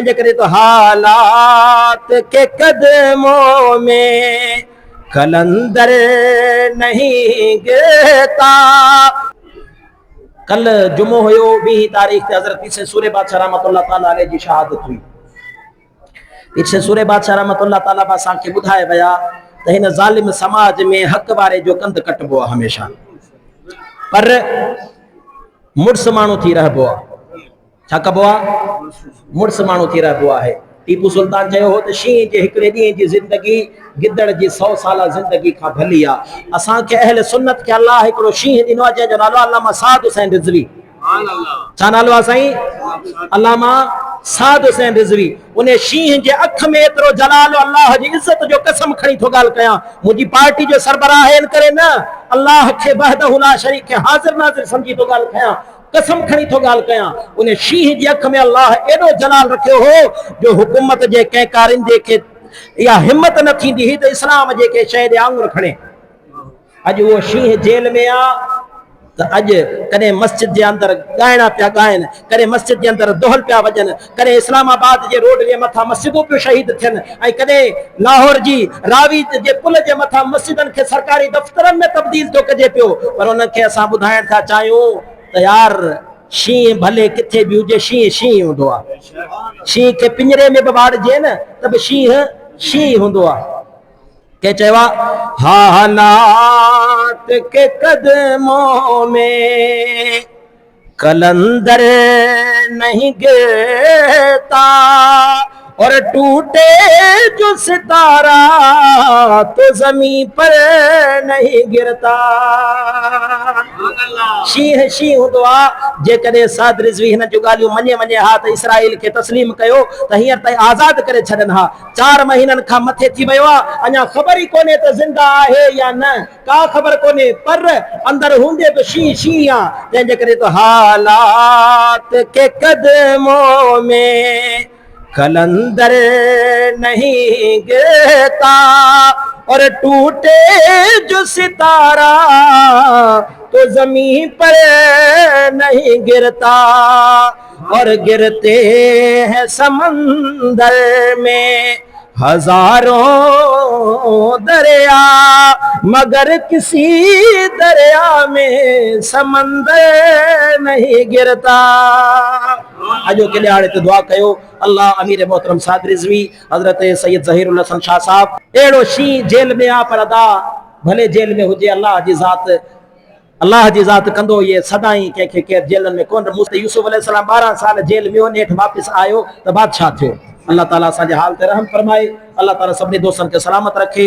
करे तो हालात के कदमों में कलंदर नहीं गिरता। कल जुमो हुयो 20 तारीख ते हज़रत पीछे सूरे बादशाह रहमतुल्लाह ताला अलैहि जी शहादत हुई। पीछे सूरे बादशाह रहमतुल्लाह ताला असां खे ॿुधाए विया त हिन ज़ालिम समाज में हक़ वारे जो कंध कटबो आहे हमेशा, पर मुड़स माण्हू थी रहबो आहे। छा कबो आहे? मुड़स माण्हू थी रहबो आहे। टीपू सुल्तान चयो हो त शींहं जे हिकिड़े ॾींहं जी ज़िंदगी गिदड़ जी 100 साल ज़िंदगी खां भली आहे। असांखे अहल सुन्नत खे अल्लाह हिकिड़ो शींहं ॾिनो आहे जंहिंजो नालो अल्लामा साद हुसैन रिज़वी। छा नालो आहे साईं? अल्लामा साद हुसैन रिज़वी। उन शींहं जे अख में एतिरो जलाल अल्लाह जी इज़्ज़त जो कसम खणी थो ॻाल्हि कयां। मुंहिंजी पार्टी जो सरबराह आहिनि करे न, अल्लाह खे वहदहु ला शरीक खे हाज़िर नाज़िर सम्झी थो ॻाल्हि कयां, कसम खणी थो ॻाल्हि कयां। उन शींहं जे अख में अल्लाह एॾो जलाल रखियो हो जो हुकूमत जे कंहिं कारिंदे खे इहा हिम्मत न थींदी हुई त इस्लाम जे के शइ ॾे आङुर खणे। अॼु उहो शींहं जेल में आहे त अॼु कॾहिं मस्जिद जे अंदरि ॻाइणा पिया ॻाइनि, कॾहिं मस्जिद जे अंदरि दोहल पिया वॼनि, कॾहिं इस्लामाबाद जे रोड जे मथां मस्जिदूं पियूं शहीद थियनि, ऐं कॾहिं लाहौर जी रावी जे पुल जे मथां मस्जिदनि खे सरकारी दफ़्तरनि में तब्दील थो कजे पियो। पर उनखे असां ॿुधाइण था चाहियूं त यार शींहं भले किथे बि हुजे, शींहं शींहं हूंदो आहे। शींहं खे पिंजरे में बि वाड़िजे न त बि शींहं शींहं हूंदो आहे। के चवा हालात के कदमों में कलंदर नहीं गिरता, और टूटे जो सितारा तो जमीन पर नहीं गिरता। शींहं शींहं हूंदो आहे। जेकॾहिं साद रिज़वी हिन जूं ॻाल्हियूं मञे हा त इसराइल खे तस्लीम कयो त हींअर ताईं आज़ाद करे छॾनि हा। 4 महीननि खां मथे थी वियो आहे, अञा ख़बर ई कोन्हे त ज़िंदा आहे या न, का ख़बर कोन्हे, पर अंदरि हूंदे त शींहं शींहं आहे। तंहिंजे करे तो हालात के कदमों में कलंदर नहीं गिरता, और टूटे जो सितारा तो जमीन पर नहीं गिरता, और गिरते हैं समंदर में हजारों दरिया, मगर किसी दरिया में समंदर नहीं गिरता। अजो के लिहाड़े ते दुआ कयो अल्लाह अमीर मोहतरम साद रिज़वी हजरत सैयद ज़हीरुल हसन शाह साहब एड़ो शींहं जेल में आ पर अदा भले जेल में हुजे, अल्लाह जी ज़ात कंदो ये सदाई कंहिंखे केर जेलन में कोन। मूसा यूसुफ अलैहिस्सलाम 12 साल जेल में हो, नेठ वापस आयो त बादशाह थियो। अल्लाह ताला असांजे हाल ते रहम फरमाए, अल्लाह ताला सभिनी दोस्तनि खे सलामत रखे।